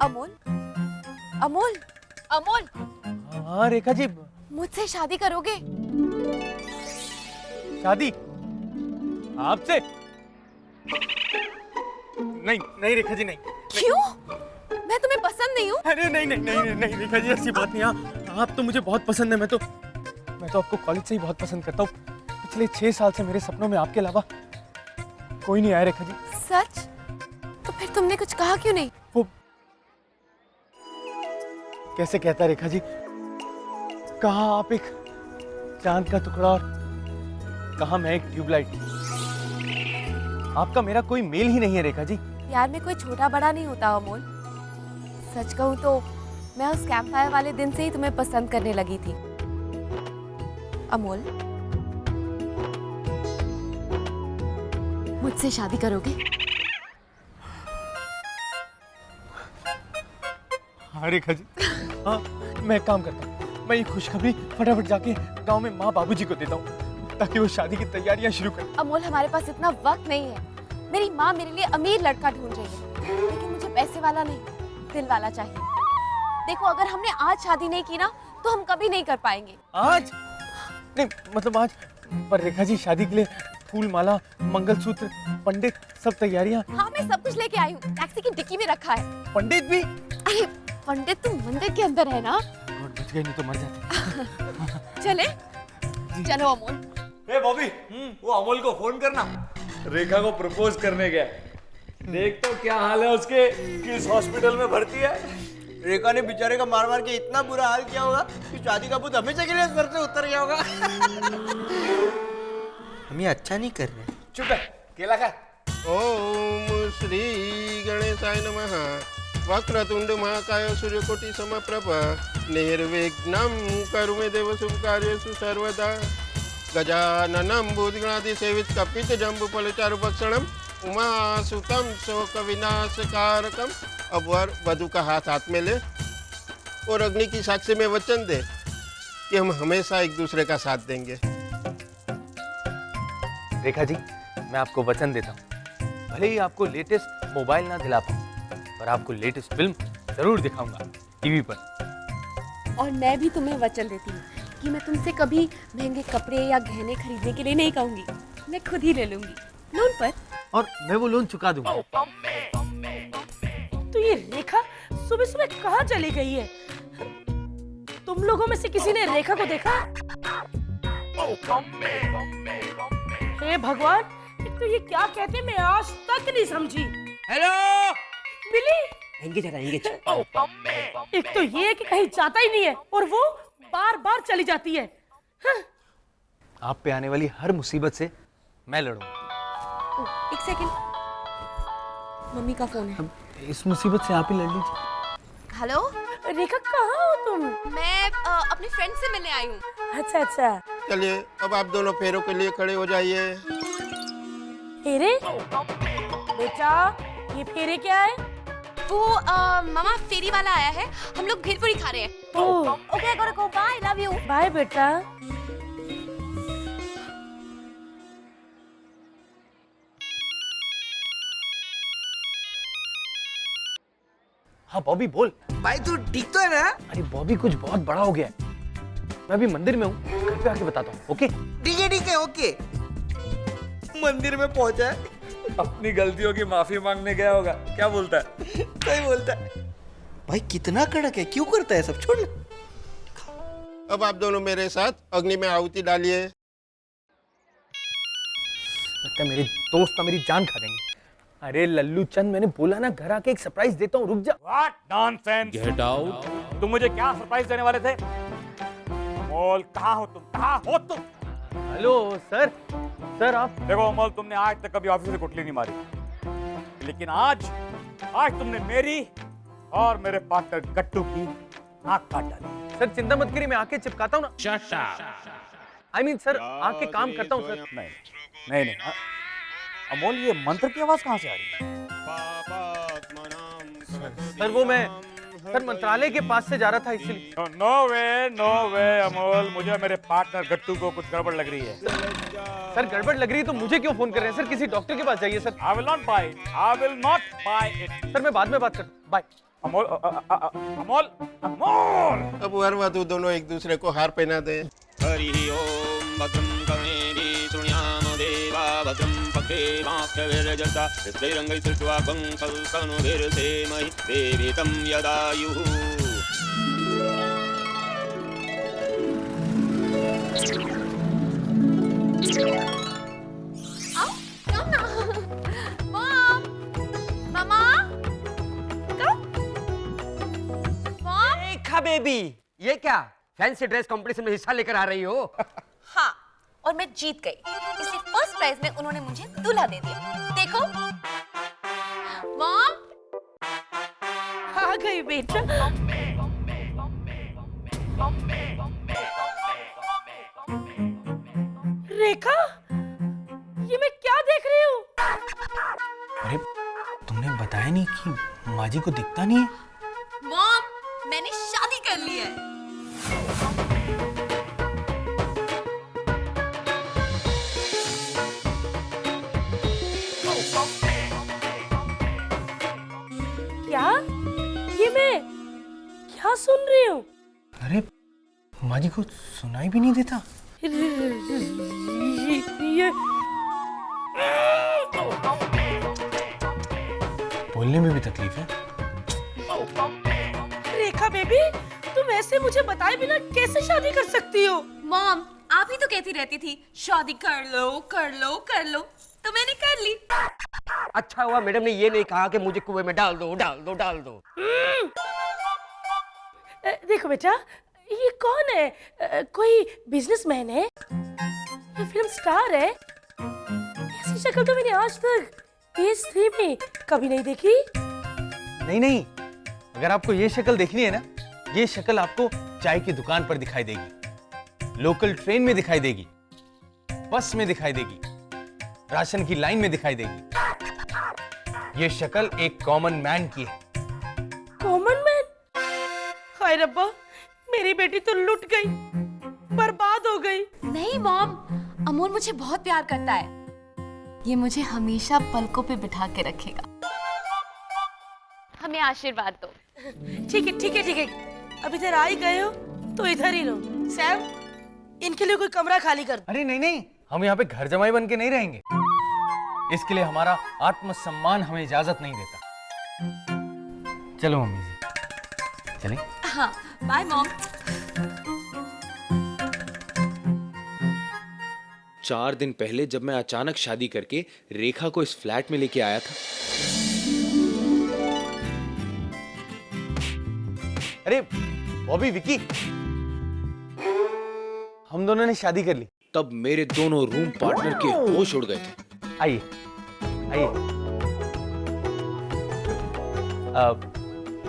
अमोल, अमोल, अमोल, हाँ रेखा जी। मुझसे शादी करोगे? शादी आपसे? नहीं नहीं रेखा जी नहीं। क्यों? मैं तुम्हें पसंद नहीं हूँ? अरे नहीं नहीं नहीं नहीं रेखा जी, ऐसी बात नहीं। आप तो मुझे बहुत पसंद है। मैं तो आपको कॉलेज से ही बहुत पसंद करता हूँ। पिछले 6 साल से मेरे सपनों में आपके अलावा कोई नहीं आया रेखा जी। सच? तो फिर तुमने कुछ कहा क्यों नहीं? वो कैसे कहता रेखा जी, कहा आप एक चांद का टुकड़ा और कहा मैं एक ट्यूबलाइट। आपका मेरा कोई मेल ही नहीं है रेखा जी। प्यार में कोई छोटा बड़ा नहीं होता अमोल। सच कहूँ तो मैं उस कैंप फायर वाले दिन से ही तुम्हें पसंद करने लगी थी। अमोल, मुझसे शादी करोगे? हाँ रेखा जी, हाँ मैं एक काम करता हूँ। मैं ये खुशखबरी फटाफट जाके गांव में माँ बाबूजी को देता हूँ ताकि वो शादी की तैयारियां शुरू करें। अमोल, हमारे पास इतना वक्त नहीं है। मेरी माँ मेरे लिए अमीर लड़का ढूंढ रही है, लेकिन मुझे पैसे वाला नहीं, दिल वाला चाहिए। देखो, अगर हमने आज शादी नहीं की ना तो हम कभी नहीं कर पाएंगे। आज नहीं, मतलब आज। पर रेखा जी, शादी के लिए फूल माला, मंगलसूत्र, पंडित, सब तैयारियां। हाँ, मैं सब कुछ लेके आई हूँ। टैक्सी की डिक्की में रखा है। पंडित भी? अरे पंडित तो मंदिर के अंदर है ना। बच गए, नहीं तो मर जाते। चले? चलो अमोल। ए बॉबी, वो अमोल को फोन करना, रेखा को प्रपोज करने गया। देख तो क्या हाल है उसके, किस हॉस्पिटल में भर्ती है। रेखा ने बेचारे का मार मार के इतना बुरा हाल किया होगा कि शादी का भूत हमेशा के लिए सर से उतर गया होगा। हम ये अच्छा नहीं कर रहे। चुप है, केला खा। ओम श्री गणेशाय नमः। वक्रतुंड महाकाय सूर्यकोटि समप्रभ। निर्विघ्नं कुरु मे देव शुभ कार्येषु सर्वदा। गजाननं भूतगणाधि सेवित कपित जम्बूफलचारुभक्षणं उमासुतं शोक विनाशकारकम्। अब वर वधु का हाथ हाथ में ले और अग्नि की साक्षी में वचन दे कि हम हमेशा एक दूसरे का साथ देंगे। रेखा जी, मैं आपको वचन देता हूँ, भले ही आपको लेटेस्ट मोबाइल ना दिला पाऊँ, पर आपको लेटेस्ट फिल्म जरूर दिखाऊंगा टीवी पर। और मैं भी तुम्हें वचन देती हूँ कि मैं तुमसे कभी महंगे कपड़े या गहने खरीदने के लिए नहीं कहूंगी। मैं खुद ही ले लूंगी लोन पर, और मैं वो लोन चुका दूंगा। तो ये रेखा सुबह सुबह कहाँ चली गई है? तुम लोगों में से किसी ने रेखा को देखा? हे भगवान, एक तो ये क्या कहते मैं आज तक नहीं समझी। हेलो बिली, एंगेज है, एंगेज। एक तो ये कि कहीं जाता ही नहीं है और वो बार बार चली जाती है। हाँ। आप पे आने वाली हर मुसीबत से मैं लड़ूंगा। एक सेकंड, मम्मी का फोन है। इस मुसीबत से आप ही लड़ लीजिए। हेलो, रेखा कहाँ हो तुम? मैं अपनी फ्रेंड से मिलने आई हूँ। अच्छा अच्छा। चलिए अब आप दोनों फेरों के लिए खड़े हो जाइए। फेरे? बेटा, ये फेरे क्या है? वो मामा फेरी वाला आया है, हम लोग भेलपुरी खा रहे हैं। ओके गोरको, बाय, लव यू। बाय बेटा। हाँ बॉबी बोल। भाई तू ठीक तो है ना? अरे बॉबी, कुछ बहुत बड़ा हो गया है। मैं अभी मंदिर में हूँ, घर पे आके बताता हूँ। ओके? ठीक है ओके। मंदिर में पहुंचा है, अपनी गलतियों की माफी मांगने गया होगा। क्या बोलता है? सही बोलता है। भाई कितना कड़क है, क्यों करता है सब, छोड़ ना। अब आप दोनों मेरे साथ अग्नि में आहुति डालिए। लगता है मेरे दोस्त ना मेरी जान खा देंगे। अरे लल्लू चंद, मैंने बोला ना घर आके एक सरप्राइज देता हूँ, रुक जा। What nonsense! Get out! तुम मुझे क्या सरप्राइज देने वाले थे? अमोल, कहाँ हो तुम? कहाँ हो तुम? Hello sir. सर आप? देखो अमोल, तुमने आज तक कभी ऑफिस से कुटली नहीं मारी, लेकिन आज तुमने मेरी और मेरे पार्टनर गट्टू की नाक काट डाली। सर चिंता मत करिए, मैं आके चिपकाता हूँ ना। Shut up! I mean, sir आके काम करता हूँ सर। नहीं अमोल, ये मंत्र की आवाज कहाँ से आ रही है? सर वो मैं मंत्रालय के पास से जा रहा था इसलिए। नो वे अमोल, मुझे मेरे पार्टनर गट्टू को कुछ गड़बड़ लग रही है। सर गड़बड़ लग रही है तो मुझे क्यों फोन कर रहे हैं? सर किसी डॉक्टर के पास जाइए sir. I will not buy it. Sir मैं बाद में बात करता हूँ, बाय। अमोल अमोल अमोल। अब वर वधु दोनों एक दूसरे को हार पहना दे। हरि ओम भद्रं कर्णेभिः शृणुयाम देवा भद्रं पक्षेमाक्षभिर्यजसा स्थिरैरङ्गैस्त्रिष्टवाकं सल्कनुभिर्धीमहि देवी तं यदायुः। Come now. Mom. Mama. Come. Mom. रेखा बेबी, ये क्या फैंसी ड्रेस कंपटीशन में हिस्सा लेकर आ रही हो? हाँ, और मैं जीत गई। इसलिए फर्स्ट प्राइज में उन्होंने मुझे दूल्हा दे दिया। देखो। मॉम। आ गई बेटा। रेखा, ये मैं क्या देख रही हूँ? अरे तुमने बताया नहीं कि माँ जी को दिखता नहीं है? मॉम, मैंने शादी कर ली है। क्या? ये मैं क्या सुन रही हूँ? अरे माँ जी को सुनाई भी नहीं देता। ये बोलने में भी तकलीफ है। रेखा बेबी, तुम ऐसे मुझे बताए बिना कैसे शादी कर सकती हो? मॉम, आप ही तो कहती रहती थी शादी कर लो कर लो कर लो, तो मैंने कर ली। अच्छा हुआ मैडम ने ये नहीं कहा कि मुझे कुएं में डाल दो डाल दो डाल दो। देखो बेटा, ये कौन है? कोई बिजनेसमैन है या फिल्म स्टार है? ऐसी शक्ल तो मैंने आज तक पेज 3 में कभी नहीं देखी। नहीं नहीं, अगर आपको ये शक्ल देखनी है ना, ये शक्ल आपको चाय की दुकान पर दिखाई देगी, लोकल ट्रेन में दिखाई देगी, बस में दिखाई देगी, राशन की लाइन में दिखाई देगी। ये शक्ल एक कॉमन मैन की है। Common man? हाय रब्बा, मेरी बेटी तो लुट गई, बर्बाद हो गई। नहीं मॉम, अमोल मुझे बहुत प्यार करता है। ये मुझे हमेशा पलकों पे बिठा के रखेगा। हमें आशीर्वाद दो। ठीक है ठीक है ठीक है, अब इधर आ ही गए हो तो इधर ही लो। सैम, इनके लिए कोई कमरा खाली कर दो। अरे नहीं नहीं, हम यहाँ पे घर जमाई बन के नहीं रहेंगे। इसके लिए हमारा आत्मसम्मान हमें इजाजत नहीं देता। चलो मम्मी जी, चलें? हाँ, बाय मॉम। 4 दिन पहले जब मैं अचानक शादी करके रेखा को इस फ्लैट में लेके आया था, अरे बॉबी, विकी, हम दोनों ने शादी कर ली। तब मेरे दोनों रूम पार्टनर के होश उड़ गए थे। आइए आइए।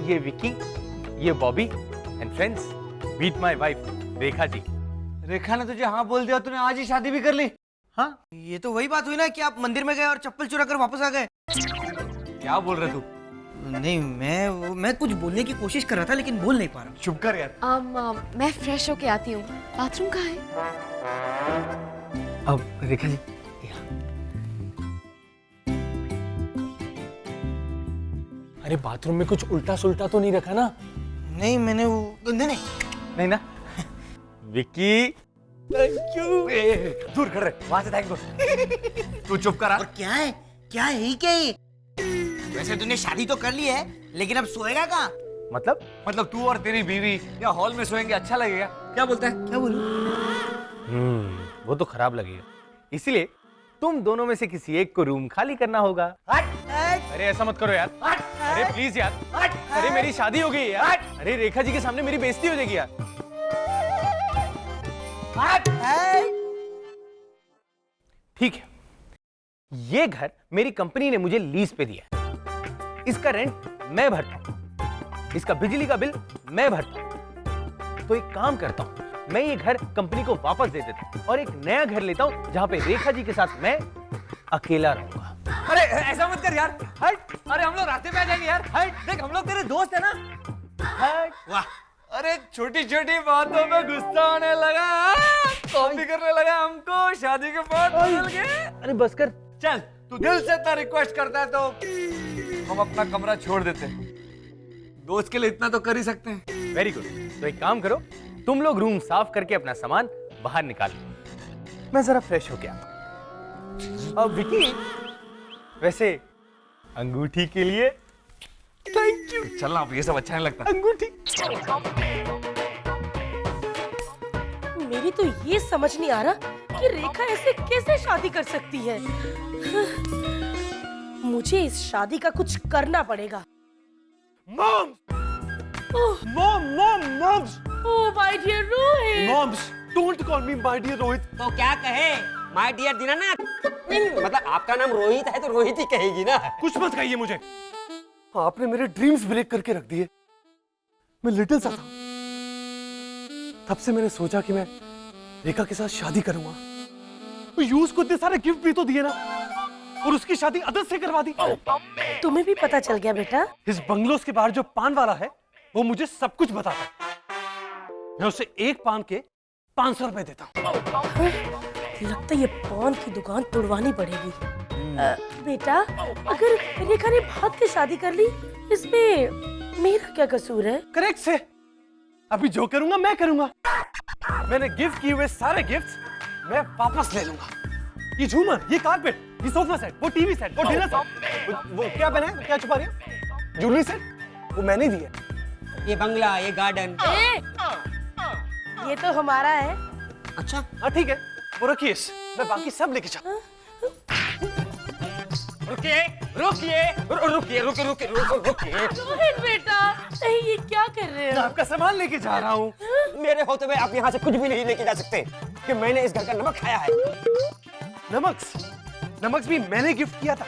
ये विकी, ये Bobby and friends, meet my wife Rekha ji. Rekha ने तुझे हाँ बोल दिया, तूने आज ही शादी भी कर ली? हाँ, ये तो वही बात हुई ना कि आप मंदिर में गए और चप्पल चुरा कर वापस आ गए। क्या बोल रहे तू? नहीं, मैं कुछ बोलने की कोशिश कर रहा था लेकिन बोल नहीं पा रहा। चुप कर यार। मैं फ्रेश होके आती हूँ। बाथरूम कहाँ है? अब रेखा जी, अरे बाथरूम में कुछ उल्टा सुल्टा तो नहीं रखा ना? नहीं, मैंने वो नहीं नहीं ना? Vicky, thank you. दूर कर रहे, वहां से थैंक यू। तू चुप करा। और क्या है ही क्या ये? वैसे तूने शादी तो कर ली है, लेकिन अब सोएगा कहाँ? मतलब तू और तेरी बीवी या हॉल में सोएंगे, अच्छा लगेगा? क्या बोलता है? क्या बोलूं? वो तो खराब लगेगा। इसीलिए तुम दोनों में से किसी एक को रूम खाली करना होगा। अरे ऐसा मत करो यार। अरे प्लीज यार। अरे मेरी शादी हो गई है यार। अरे रेखा जी के सामने मेरी बेइज्जती हो जाएगी यार। ठीक है, ये घर मेरी कंपनी ने मुझे लीज पे दिया है। इसका रेंट मैं भरता हूं, इसका बिजली का बिल मैं भरता हूं। तो एक काम करता हूं, मैं ये घर कंपनी को वापस दे देता हूं और एक नया घर लेता हूं जहां पे रेखा जी के साथ मैं अकेला रहूंगा। अरे ऐसा मत कर यार, हट। अरे हम लोग रास्ते पे आ जाएंगे यार, हट। देख हम लोग तेरे दोस्त है ना, हट। वाह, अरे छोटी छोटी बातों में गुस्सा आने लगा, कॉपी करने लगा हमको शादी के बाद बदल गए। अरे बस कर। चल, तू दिल से इतना रिक्वेस्ट करता है तो हम अपना कमरा छोड़ देते हैं। दोस्त के लिए इतना तो कर ही सकते हैं। Very good. तो एक काम करो, तुम लोग रूम साफ करके अपना सामान बाहर निकाल लो, मैं जरा फ्रेश हो गया। अब विकी, वैसे अंगूठी के लिए थैंक यू। चलना, अब ये सब अच्छा नहीं लगता। अंगूठी। मेरी तो ये समझ नहीं आ रहा कि रेखा ऐसे कैसे शादी कर सकती है। मुझे इस शादी का कुछ करना पड़ेगा। Mom, oh moms, oh my dear Rohit. Moms, don't call me my dear Rohit. तो क्या कहे? My dear Dinanath. नहीं, मतलब आपका नाम रोहित है तो रोहित ही कहेगी ना। कुछ मत कहिए मुझे, आपने मेरे ड्रीम्स ब्रेक करके रख दिए। मैं लिटिल सा था, तब से मैंने सोचा कि मैं रेखा के साथ शादी करूंगा। यूज को इतने सारे गिफ्ट भी तो दिए ना, और उसकी शादी अदर से करवा दी। तुम्हें भी पता चल गया बेटा? इस बंगलोज के बाहर जो पान वाला है वो मुझे सब कुछ बताता है। मैं उसे एक पान के 500 रुपए देता हूँ। लगता है ये पान की दुकान तोड़वानी पड़ेगी। बेटा, अगर रेखा ने भाग के शादी कर ली, इसमें मेरा क्या कसूर है? करेक्ट से, अभी जो करूंगा मैं करूंगा। मैंने गिफ्ट किए हुए सारे गिफ्ट्स मैं वापस ले लूंगा। ये झूमर, ये कारपेट, ये सोफा सेट, वो टीवी सेट, वो डिनर सेट, वो क्या पहना है, क्या छुपा रही है? ज्वेलरी सेट, वो मैंने दिए। ये बंगला, ये गार्डन। ये तो हमारा है। अच्छा, हाँ ठीक है, वो रखिए, मैं बाकी सब लेके चलूं। रुकिए, रुकिए, रुकिए, रुकिए, रुकिए, रुकिए। रोहित बेटा, नहीं ये क्या कर रहे मैं हो? आपका सामान लेके जा रहा हूँ। मेरे होते हुए आप यहाँ से कुछ भी नहीं लेके जा सकते, कि मैंने इस घर का नमक खाया है। नमक भी मैंने गिफ्ट किया था।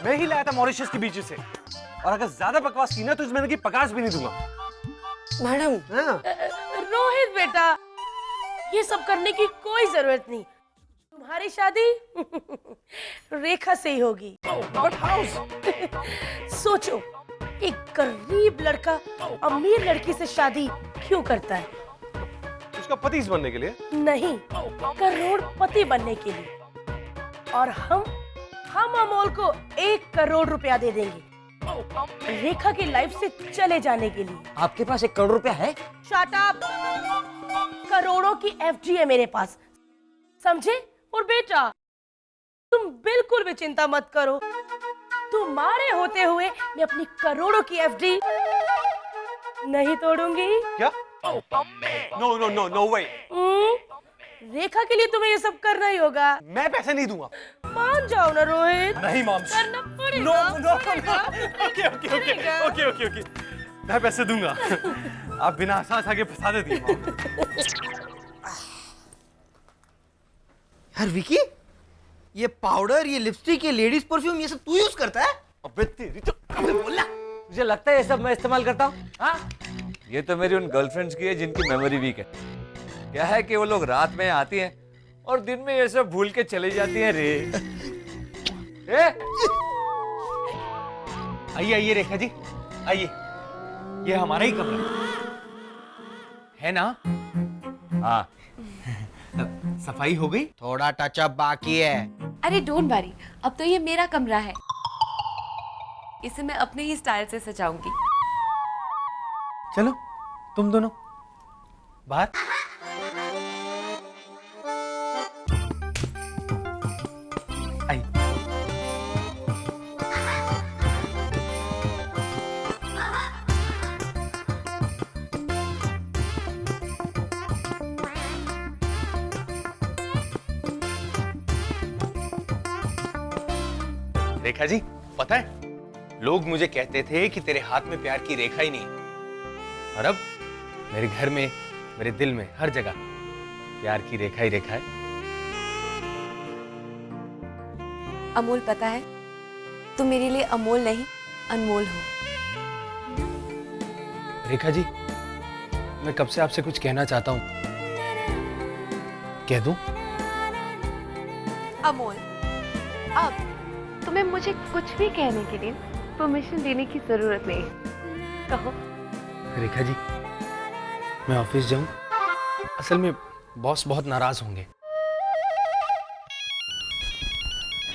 मैं ही लाया था मॉरिशस के बीच से। और अगर ज्यादा बकवास की ना तो इस महीने की पगार भी नहीं दूंगा। मैडम, हाँ। रोहित बेटा, ये सब करने की कोई जरूरत नहीं। तुम्हारी शादी रेखा से ही होगी। But house? सोचो, एक गरीब लड़का अमीर लड़की से शादी क्यों करता है? उसका पति बनने के लिए? नहीं, करोड़पति बनने के लिए। और हम अमोल को 1 करोड़ रुपया दे देंगे रेखा की लाइफ से चले जाने के लिए। आपके पास 1 करोड़ रुपया है? Shut up! करोड़ों की एफडी है मेरे पास, समझे? और बेटा, तुम बिल्कुल भी चिंता मत करो। तुम्हारे होते हुए मैं अपनी करोड़ों की एफडी नहीं तोड़ूंगी। क्या? No way। रेखा के लिए तुम्हें ये सब करना ही होगा। मैं पैसे नहीं दूंगा। मान जाओ ना रोहित। नहीं मॉम। करना पड़ेगा। ओके। मैं पैसे दूंगा। आप बिना एहसास आगे फंसा देती हैं मॉम। यार विकी, ये पाउडर, ये लिपस्टिक, ये लेडीज परफ्यूम, ये सब तू यूज करता है? अबे तेरी तो कब बोला? मुझे लगता है ये सब मैं इस्तेमाल करता हूँ। हाँ, ये तो मेरी उन गर्लफ्रेंड्स की है जिनकी मेमोरी वीक है। क्या है कि वो लोग रात में आती हैं और दिन में ये सब भूल के चली जाती हैं रे। आइए रेखा जी, आइए। ये हमारा ही कमरा है ना? हाँ, सफाई हो गई? थोड़ा टचअप बाकी है। अरे डोंट वरी, अब तो ये मेरा कमरा है। इसे मैं अपने ही स्टाइल से सजाऊंगी। चलो तुम दोनों बाहर। आई। रेखा जी, पता है लोग मुझे कहते थे कि तेरे हाथ में प्यार की रेखा ही नहीं, और अब मेरे घर में, मेरे दिल में, हर जगह प्यार की रेखा ही रेखा है। अमोल, पता है तुम मेरे लिए अमोल नहीं अनमोल हो। रेखा जी, मैं कब से आपसे कुछ कहना चाहता हूं, कह दूं? अमोल, अब तुम्हें मुझे कुछ भी कहने के लिए परमिशन देने की जरूरत नहीं है। कहो। रेखा जी, मैं ऑफिस जाऊं? असल में बॉस बहुत नाराज होंगे।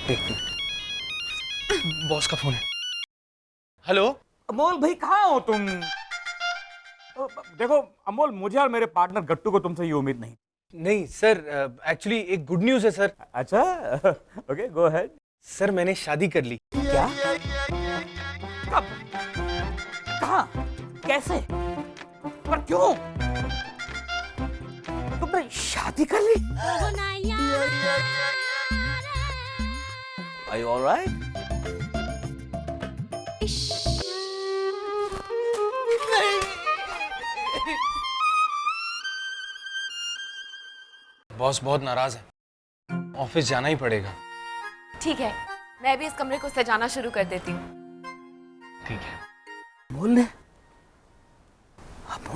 एक मिनट, बॉस का फोन है। हेलो अमोल भाई कहाँ हो तुम? देखो अमोल, मुझे और मेरे पार्टनर गट्टू को तुमसे ये उम्मीद नहीं। नहीं सर, एक्चुअली एक गुड न्यूज़ है सर। अच्छा, ओके गो अहेड। सर मैंने शादी कर ली। क्या? कब? कहाँ? कैसे? पर क्यों? तुमने शादी कर ली? Are you all right? Boss बहुत नाराज है, ऑफिस जाना ही पड़ेगा। ठीक है, मैं भी इस कमरे को सजाना शुरू कर देती हूँ। ठीक है। अमोल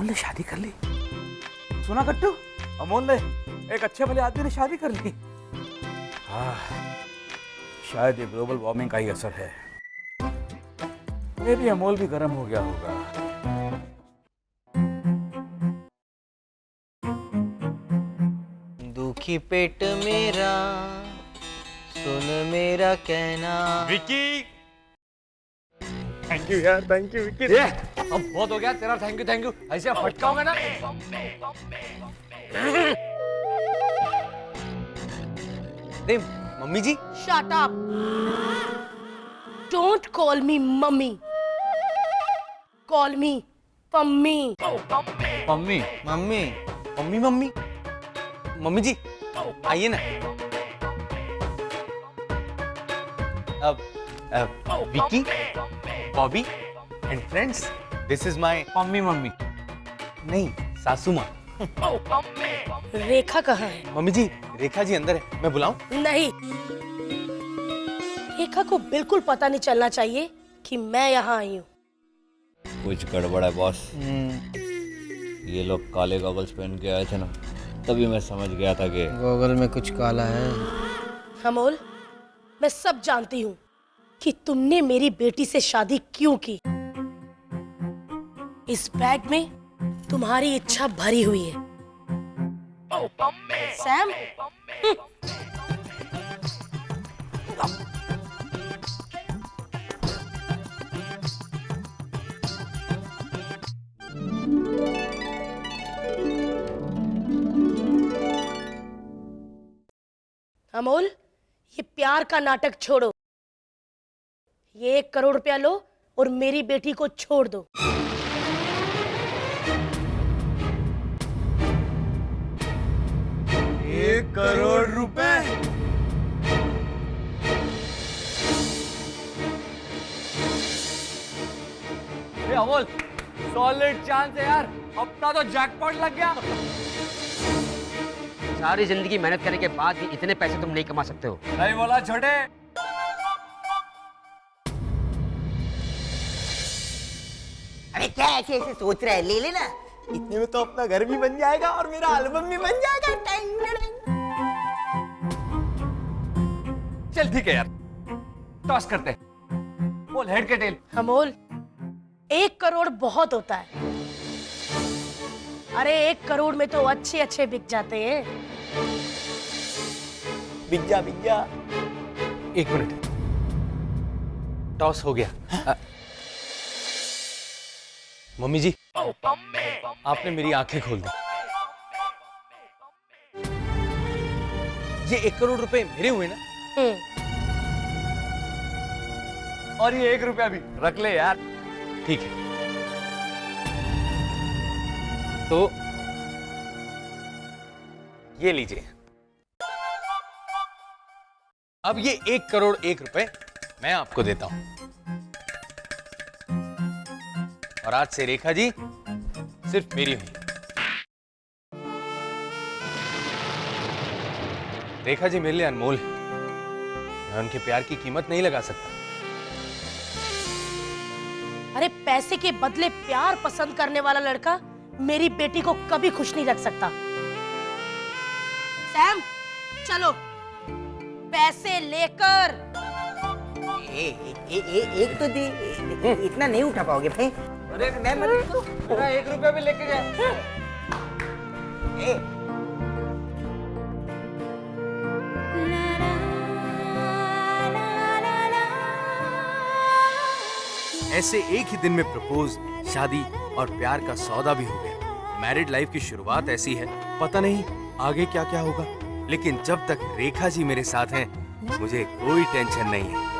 ने शादी कर ली। सुना गट्टू, अमोल ने, एक अच्छे भले आदमी ने शादी कर ली। शायद ये ग्लोबल वार्मिंग का ही असर है। मे भी अमोल भी गर्म हो गया होगा। दुखी पेट मेरा, सुन मेरा कहना। विकी, थैंक यू यार, थैंक यू विकी। अब बहुत हो गया तेरा थैंक यू। ऐसे फटकाऊंगा ना। नहीं मम्मी जी। Shut up! Don't call me mummy. Call me Pammi. Mummy mummy mummy mummy mummy जी आइए ना। अब Vicky, Bobby and friends, this is my mummy mummy नहीं, सासू माँ। रेखा कहाँ है? मम्मी जी, रेखा जी अंदर है, मैं बुलाऊं? नहीं, रेखा को बिल्कुल पता नहीं चलना चाहिए कि मैं यहाँ आई हूँ। कुछ गड़बड़ है बॉस। ये लोग काले गॉगल्स पहन के आए थे ना, तभी मैं समझ गया था कि गॉगल में कुछ काला है। अमोल, मैं सब जानती हूँ कि तुमने मेरी बेटी से शादी क्यों की। इस बैग में तुम्हारी इच्छा भरी हुई है। सैम, अमोल, ये प्यार का नाटक छोड़ो। ये 1 करोड़ रुपया लो और मेरी बेटी को छोड़ दो। 1 करोड़ रुपए? अमोल, सॉलिड चांस है यार, अपना तो जैकपॉट लग गया। सारी जिंदगी मेहनत करने के बाद भी इतने पैसे तुम नहीं कमा सकते हो। नहीं बोला छोटे। अरे क्या ऐसे ऐसे सोच रहा है, ले लेना। इतने में तो अपना घर भी बन जाएगा और मेरा एल्बम भी बन जाएगा। चल ठीक है यार, टॉस करते हैं। बोल हेड के टेल। अमोल, 1 करोड़ बहुत होता है। अरे 1 करोड़ में तो अच्छे अच्छे बिक जाते हैं। बिक जा। 1 मिनट, टॉस हो गया। मम्मी जी, आपने मेरी आंखें खोल दी। ये 1 करोड़ रुपए मेरे हुए ना? और ये 1 रुपया भी रख ले यार। ठीक है, तो ये लीजिए। अब ये 1 करोड़ 1 रुपए मैं आपको देता हूं, और आज से रेखा जी सिर्फ मेरी हुई। रेखा जी मेरे लिए अनमोल है, मैं उनके प्यार की कीमत नहीं लगा सकता। अरे पैसे के बदले प्यार पसंद करने वाला लड़का मेरी बेटी को कभी खुश नहीं रख सकता। सैम, चलो पैसे लेकर। एक तो दे, इतना नहीं उठा पाओगे भाई। अरे मैं मेरा 1 रुपया भी लेके गया। ऐसे एक ही दिन में प्रपोज, शादी और प्यार का सौदा भी हो गया। मैरिड लाइफ की शुरुआत ऐसी है, पता नहीं आगे क्या क्या होगा, लेकिन जब तक रेखा जी मेरे साथ हैं, मुझे कोई टेंशन नहीं है।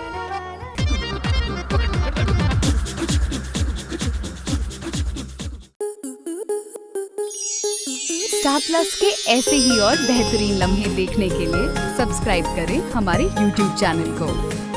स्टार प्लस के ऐसे ही और बेहतरीन लम्हे देखने के लिए सब्सक्राइब करें हमारे YouTube चैनल को।